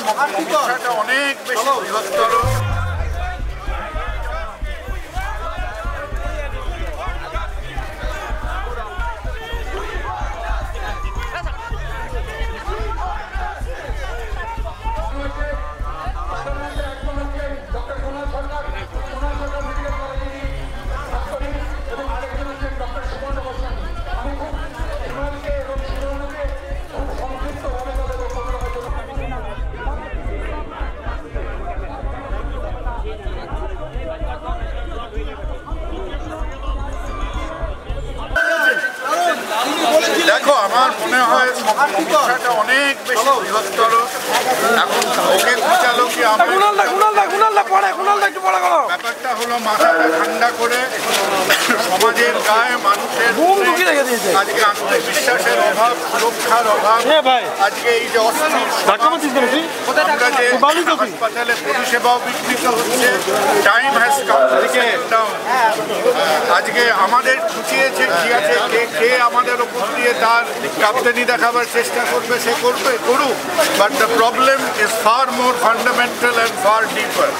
সমস্যাটা অনেক বেশি বৃহত্তর। দেখো, আমার মনে হয় সমস্যাটা অনেক বেশি বৃহত্তর। এখন ওকে বুঝালো কি ব্যাপারটা হলো, মাথাটা ঠান্ডা করে সমাজের গায়ে মানুষের আজকে আত্মবিশ্বাসের অভাব, সুরক্ষার অভাব, আজকে এই যে আমরা যে হাসপাতালে পরিষেবাও বিঘ্নিত হচ্ছে, টাইম হ্যাজ কাম ডাউন। আজকে আমাদের খুঁচিয়েছে কি আছে, কে আমাদের ওপর দিয়ে তার কাপ্তানি দেখাবার চেষ্টা করবে, সে করুক, but the problem is far more fundamental and far ডিপার।